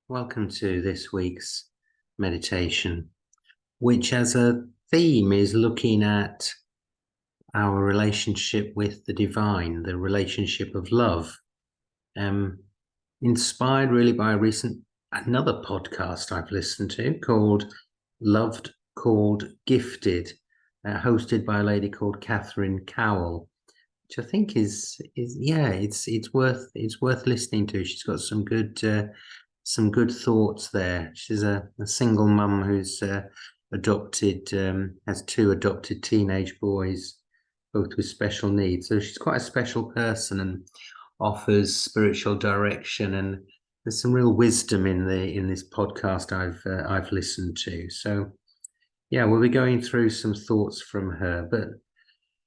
Welcome to this week's meditation, which as a theme is looking at our relationship with the divine, the relationship of love. Inspired really by another podcast I've listened to called Loved, Called Gifted, hosted by a lady called Christina Cowell, which I think it's worth listening to. She's got some good thoughts there. She's a single mum who's has two adopted teenage boys, both with special needs. So she's quite a special person and offers spiritual direction. And there's some real wisdom in this podcast I've listened to. So yeah, we'll be going through some thoughts from her.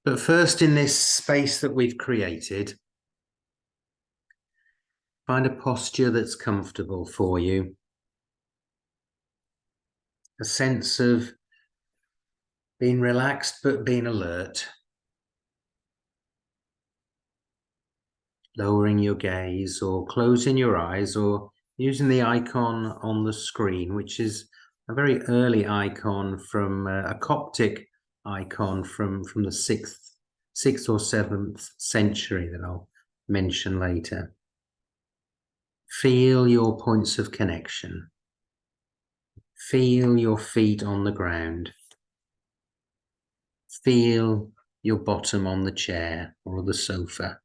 But first, in this space that we've created, find a posture that's comfortable for you. A sense of being relaxed but being alert. Lowering your gaze or closing your eyes or using the icon on the screen, which is a very early icon from a Coptic icon from the 6th or 7th century that I'll mention later. Feel your points of connection. Feel your feet on the ground. Feel your bottom on the chair or the sofa.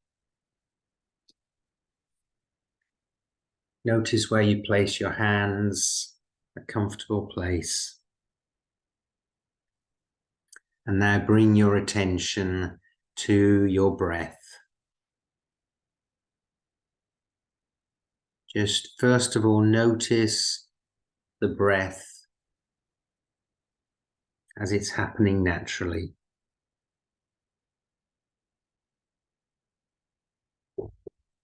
Notice where you place your hands, a comfortable place. And now bring your attention to your breath. Just first of all, notice the breath as it's happening naturally.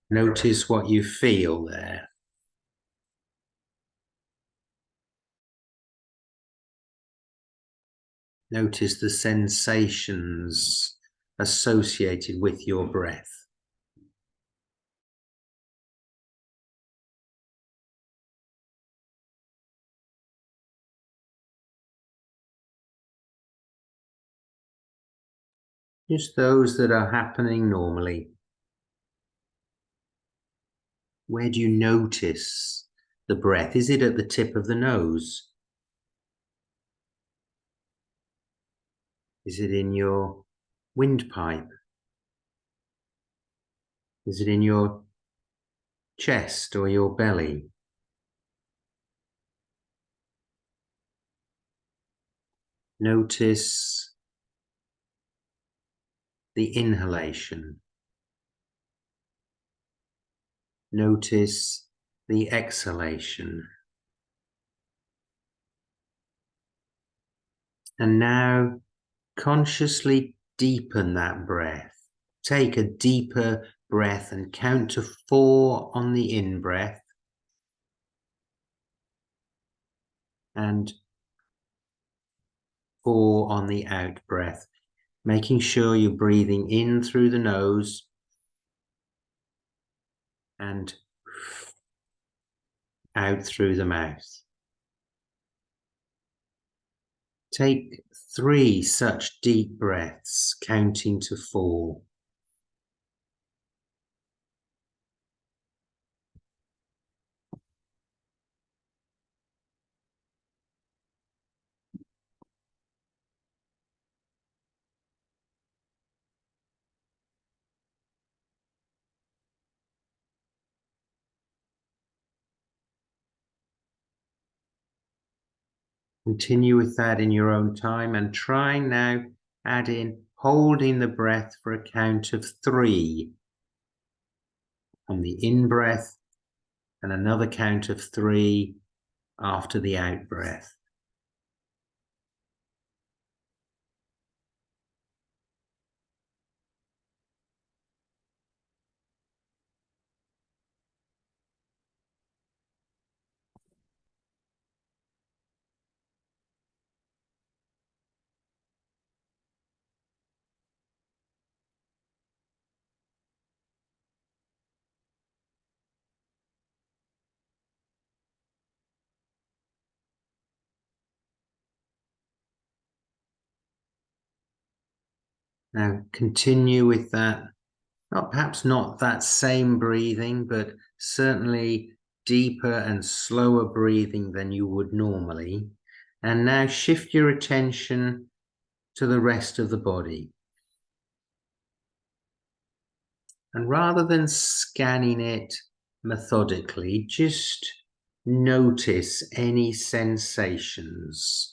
Notice what you feel there. Notice the sensations associated with your breath. Just those that are happening normally. Where do you notice the breath? Is it at the tip of the nose? Is it in your windpipe? Is it in your chest or your belly? Notice the inhalation. Notice the exhalation. And now consciously deepen that breath. Take a deeper breath and count to 4 on the in-breath and 4 on the out-breath, making sure you're breathing in through the nose and out through the mouth. Take 3 such deep breaths, counting to 4. Continue with that in your own time and try now add in holding the breath for a count of 3 on the in-breath and another count of 3 after the out-breath. Now continue with that, perhaps not that same breathing, but certainly deeper and slower breathing than you would normally. And now shift your attention to the rest of the body. And rather than scanning it methodically, just notice any sensations.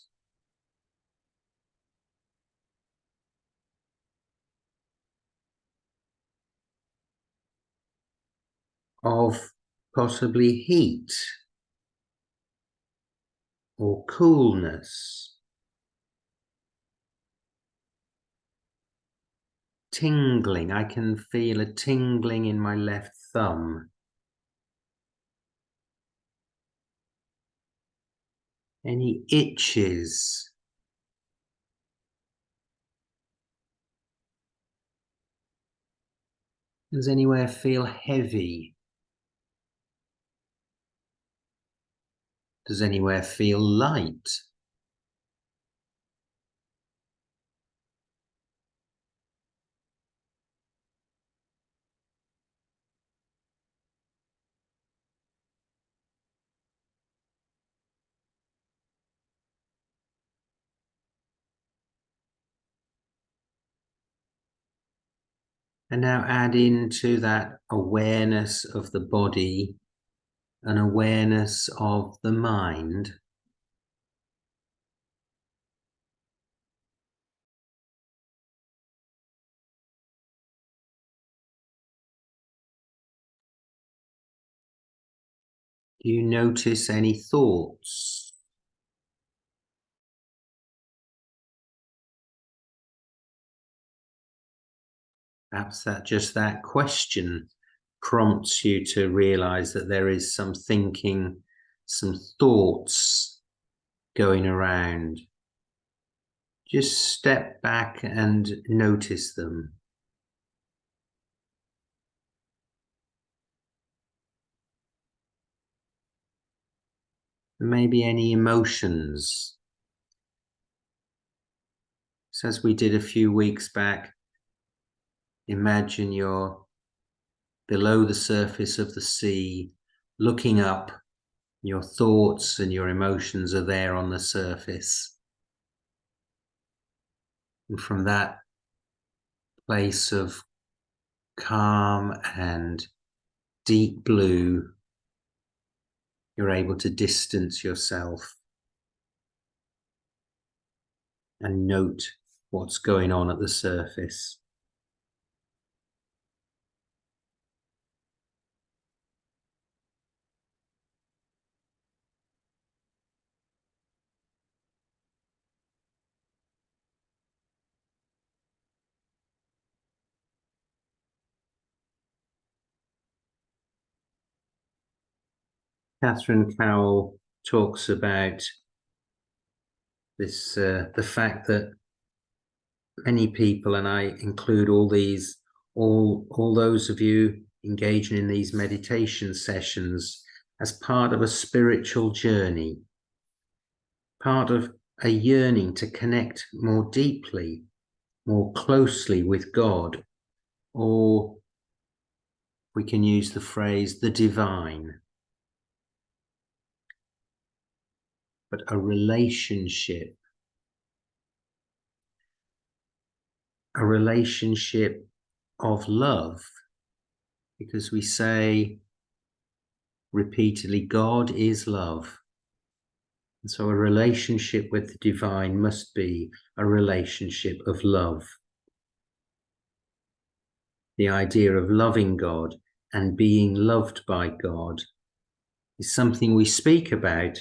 Of possibly heat or coolness, tingling. I can feel a tingling in my left thumb. Any itches? Does anywhere feel heavy? Does anywhere feel light? And now add into that awareness of the body, an awareness of the mind. Do you notice any thoughts? Perhaps that question prompts you to realize that there is some thinking, some thoughts going around. Just step back and notice them. Maybe any emotions. So as we did a few weeks back, imagine you're below the surface of the sea, looking up. Your thoughts and your emotions are there on the surface. And from that place of calm and deep blue, you're able to distance yourself and note what's going on at the surface. Christina Cowell talks about this, the fact that many people, and I include all those of you engaging in these meditation sessions, as part of a spiritual journey, part of a yearning to connect more deeply, more closely with God, or we can use the phrase the divine, but a relationship of love, because we say repeatedly, God is love. And so a relationship with the divine must be a relationship of love. The idea of loving God and being loved by God is something we speak about,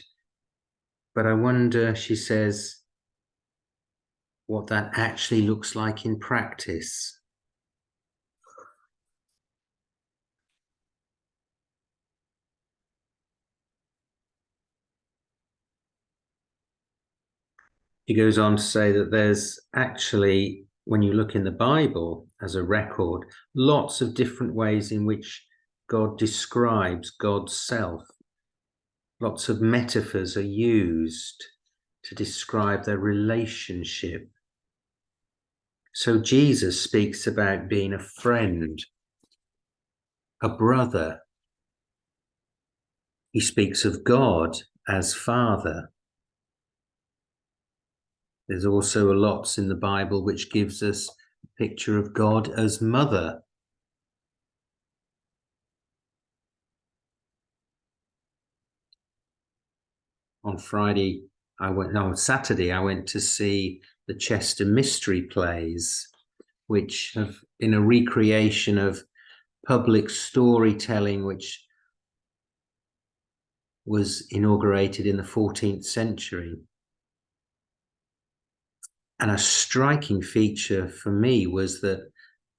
but I wonder, she says, what that actually looks like in practice. He goes on to say that there's actually, when you look in the Bible as a record, lots of different ways in which God describes God's self. Lots of metaphors are used to describe their relationship. So Jesus speaks about being a friend, a brother. He speaks of God as Father. There's also lots in the Bible which gives us a picture of God as Mother. On Saturday, I went to see the Chester Mystery Plays, which have been a recreation of public storytelling, which was inaugurated in the 14th century. And a striking feature for me was that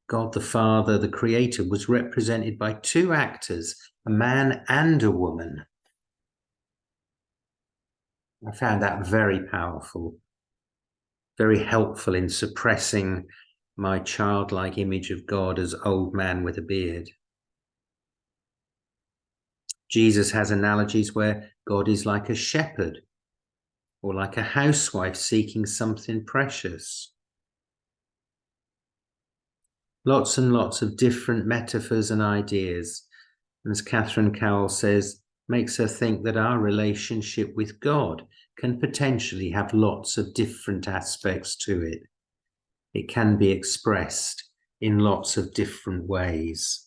God the Father, the Creator, was represented by two actors, a man and a woman. I found that very powerful, very helpful in suppressing my childlike image of God as old man with a beard. Jesus has analogies where God is like a shepherd or like a housewife seeking something precious. Lots and lots of different metaphors and ideas. And as Catherine Cowell says, makes her think that our relationship with God can potentially have lots of different aspects to it. It can be expressed in lots of different ways.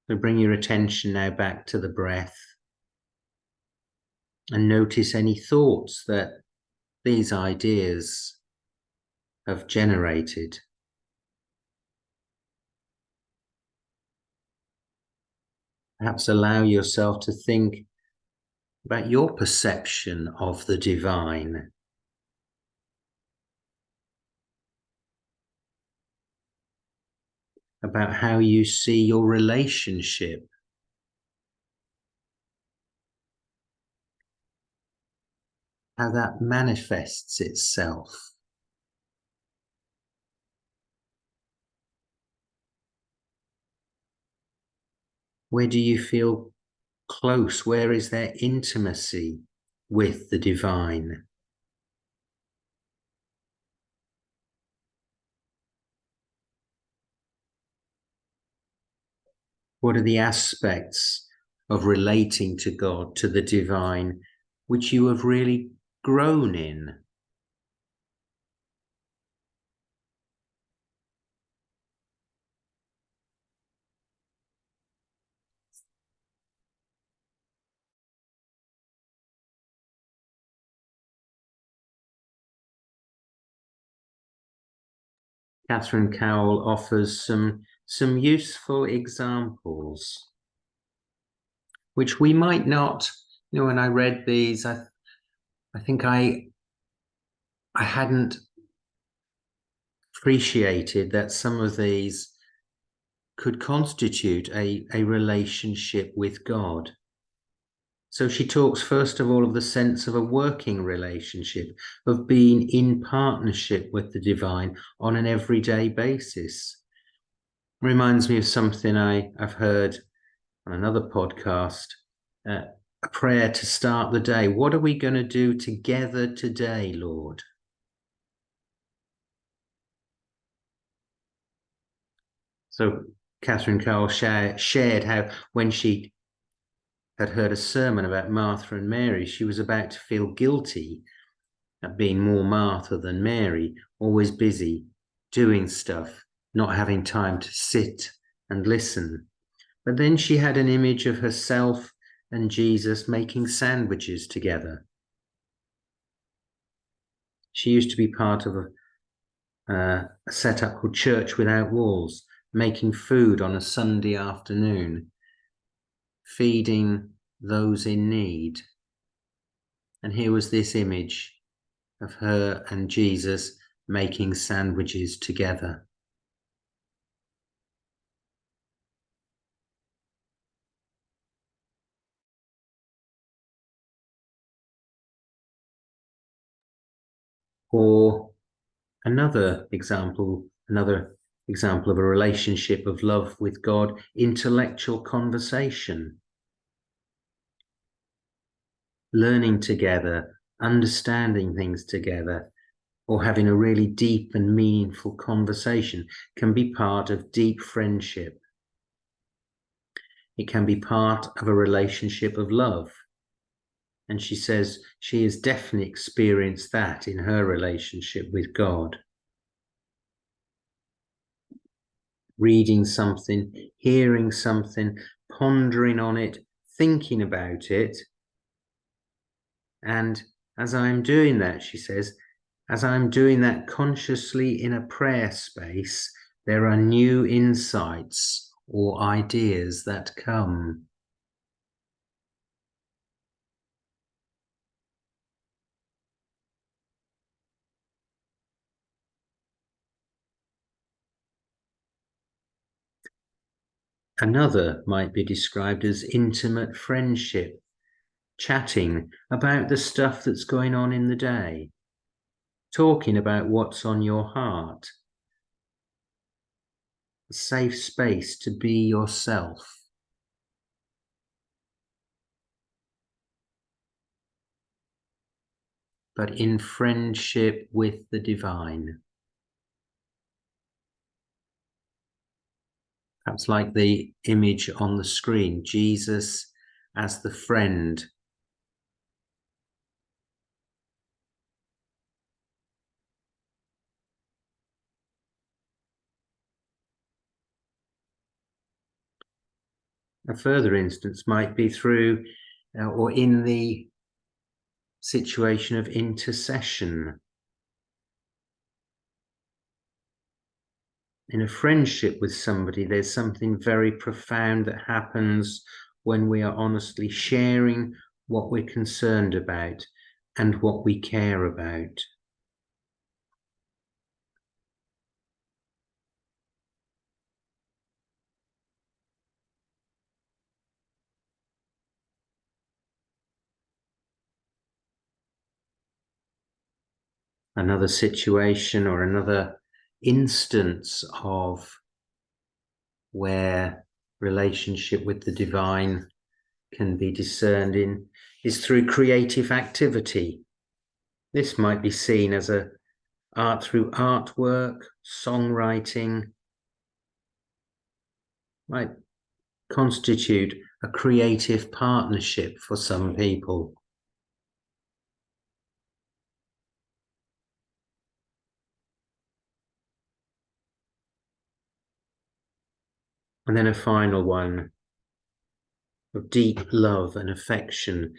So bring your attention now back to the breath and notice any thoughts that these ideas have generated. Perhaps allow yourself to think about your perception of the divine. About how you see your relationship. How that manifests itself. Where do you feel close? Where is there intimacy with the divine? What are the aspects of relating to God, to the divine, which you have really grown in? Catherine Cowell offers some useful examples, which we might not, when I read these, I think I hadn't appreciated that some of these could constitute a relationship with God. So she talks first of all of the sense of a working relationship, of being in partnership with the divine on an everyday basis. Reminds me of something I've heard on another podcast, a prayer to start the day. What are we going to do together today, Lord? So Catherine Cowell shared how when she had heard a sermon about Martha and Mary, she was about to feel guilty at being more Martha than Mary, always busy, doing stuff, not having time to sit and listen. But then she had an image of herself and Jesus making sandwiches together. She used to be part of a setup called Church Without Walls, making food on a Sunday afternoon, feeding those in need. And here was this image of her and Jesus making sandwiches together. Or another example of a relationship of love with God, intellectual conversation. learning together, understanding things together, or having a really deep and meaningful conversation can be part of deep friendship. It can be part of a relationship of love. And she says she has definitely experienced that in her relationship with God. Reading something, hearing something, pondering on it, thinking about it. And as I'm doing that, she says, as I'm doing that consciously in a prayer space, there are new insights or ideas that come. Another might be described as intimate friendship, chatting about the stuff that's going on in the day, talking about what's on your heart, a safe space to be yourself. But in friendship with the divine. Perhaps like the image on the screen, Jesus as the friend. A further instance might be through or in the situation of intercession. In a friendship with somebody, there's something very profound that happens when we are honestly sharing what we're concerned about and what we care about. Another situation or another instance of where relationship with the divine can be discerned in is through creative activity. This might be seen as art through artwork, songwriting, might constitute a creative partnership for some people. And then a final one of deep love and affection.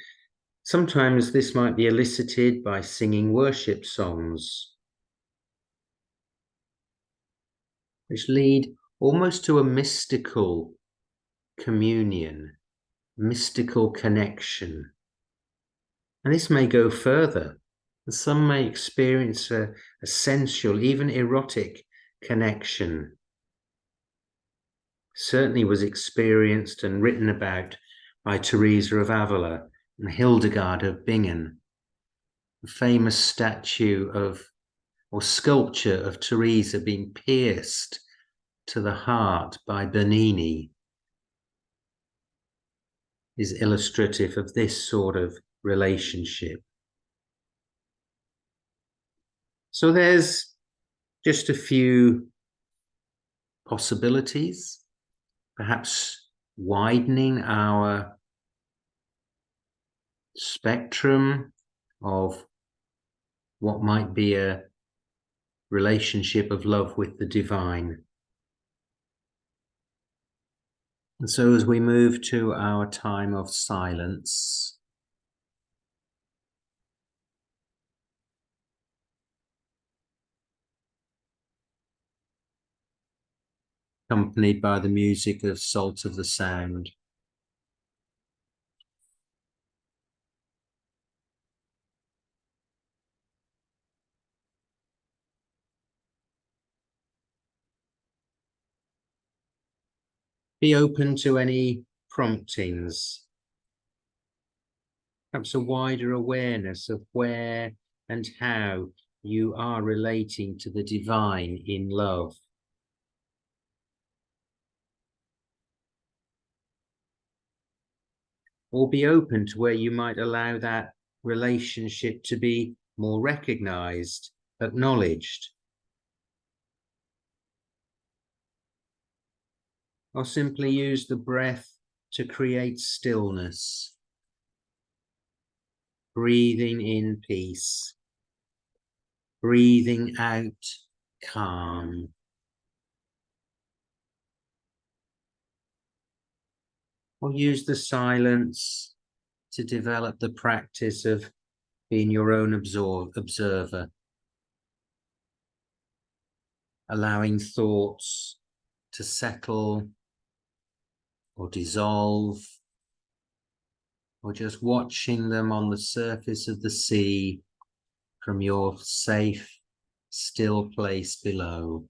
Sometimes this might be elicited by singing worship songs, which lead almost to a mystical communion, mystical connection. And this may go further. Some may experience a sensual, even erotic connection. Certainly was experienced and written about by Teresa of Avila and Hildegard of Bingen. The famous statue of, or sculpture of Teresa being pierced to the heart by Bernini is illustrative of this sort of relationship. So there's just a few possibilities, perhaps widening our spectrum of what might be a relationship of love with the divine. And so as we move to our time of silence, accompanied by the music of Salt of the Sound, be open to any promptings, perhaps a wider awareness of where and how you are relating to the divine in love. or be open to where you might allow that relationship to be more recognized, acknowledged, or simply use the breath to create stillness, breathing in peace, breathing out calm. Or use the silence to develop the practice of being your own observer, allowing thoughts to settle or dissolve, or just watching them on the surface of the sea from your safe, still place below.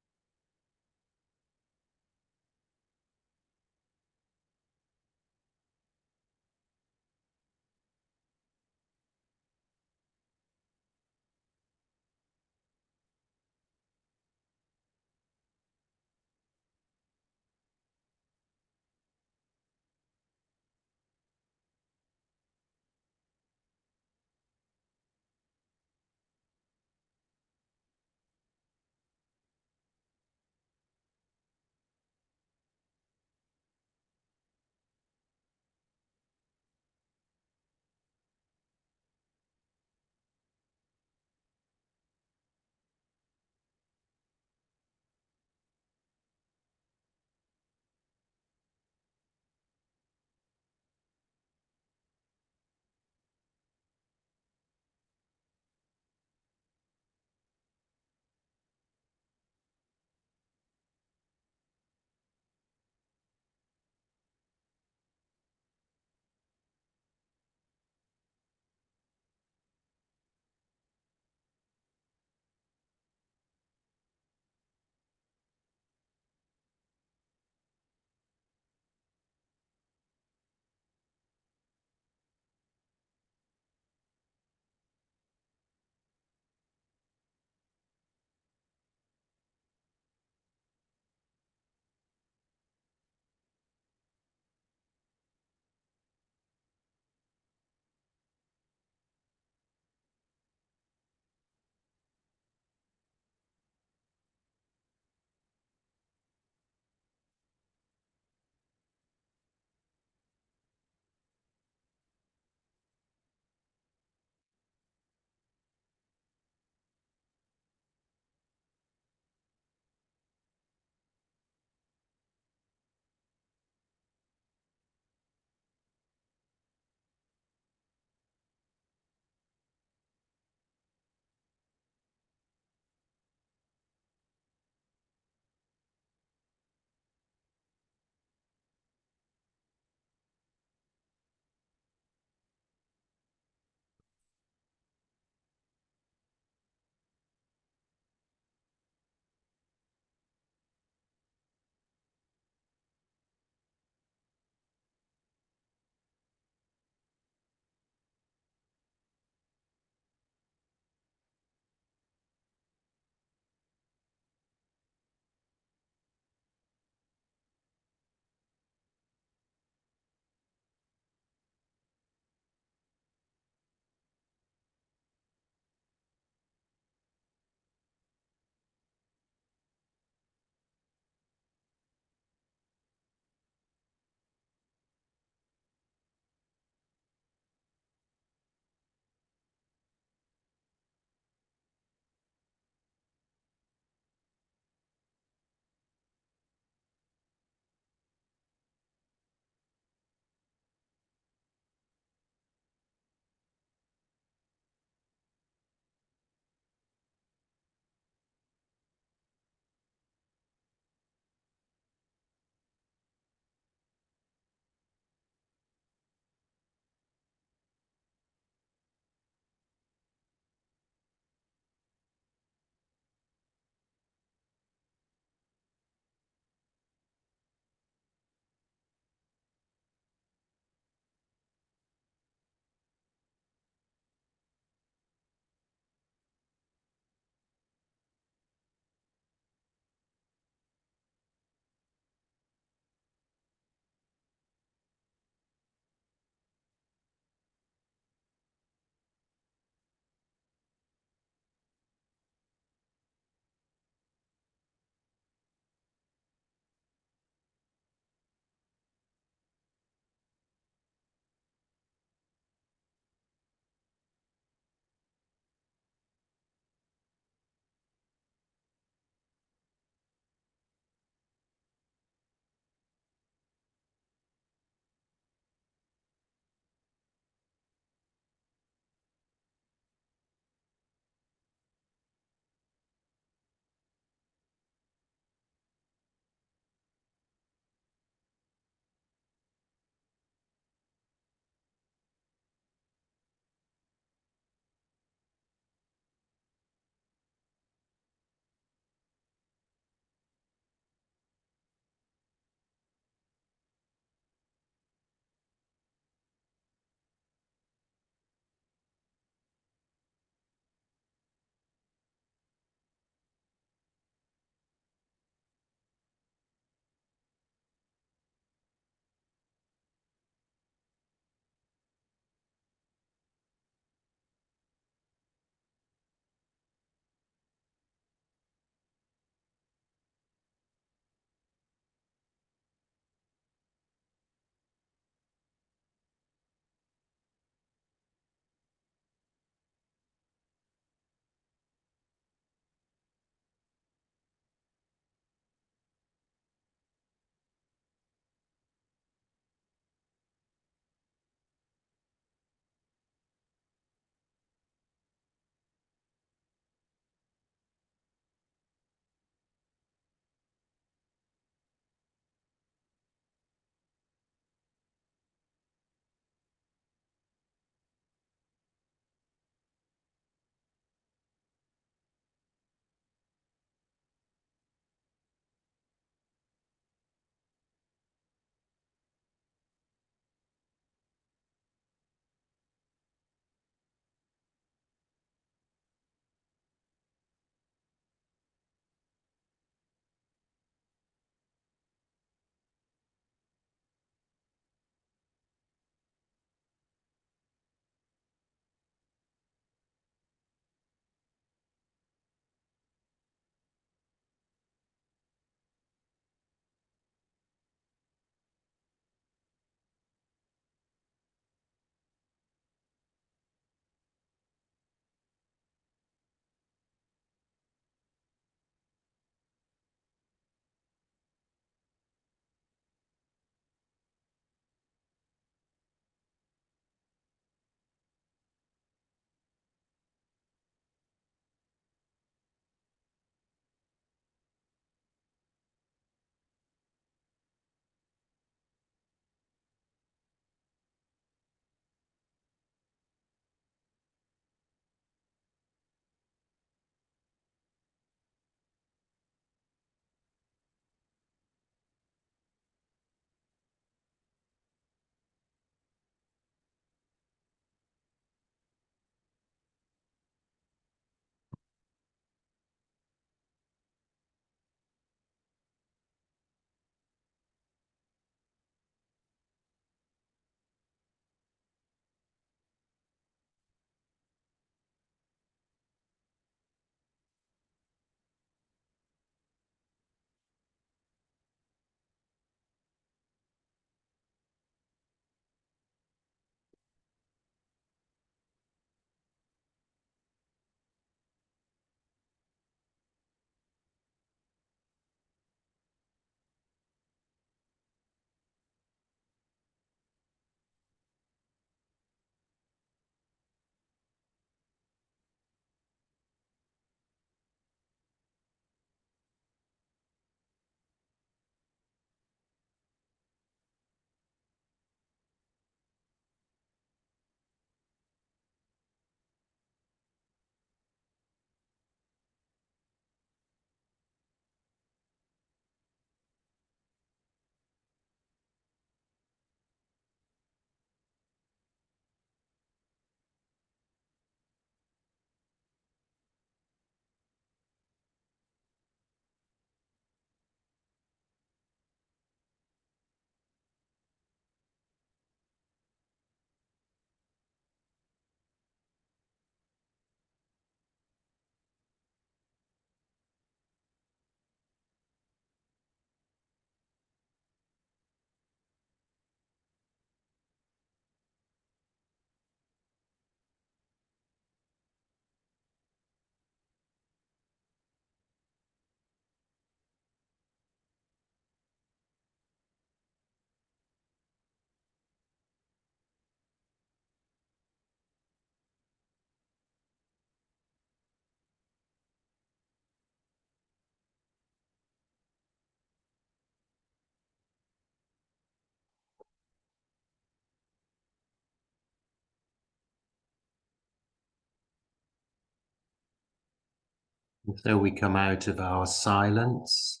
So we come out of our silence.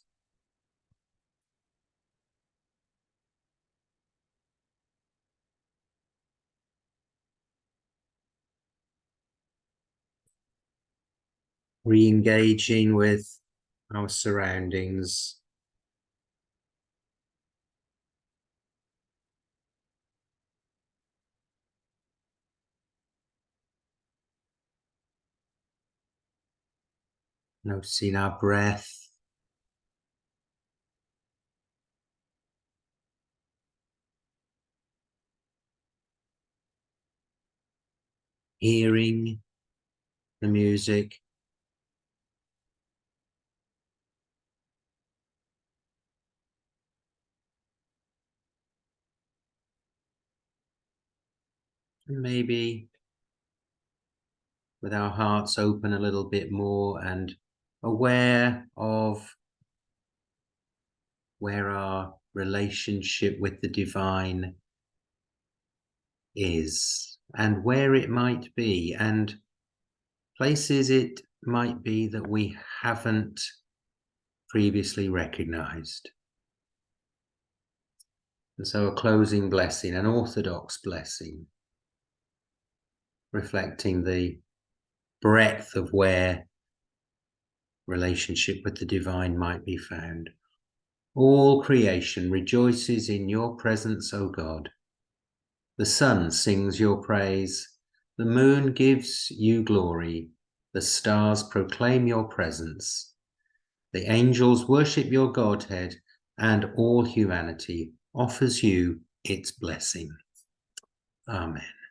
Re-engaging with our surroundings. Noticing our breath. Hearing the music. And maybe with our hearts open a little bit more and aware of where our relationship with the divine is and where it might be and places it might be that we haven't previously recognized. And so a closing blessing, an orthodox blessing, reflecting the breadth of where relationship with the divine might be found. All creation rejoices in your presence, O God. The sun sings your praise. The moon gives you glory. The stars proclaim your presence. The angels worship your Godhead, and all humanity offers you its blessing. Amen.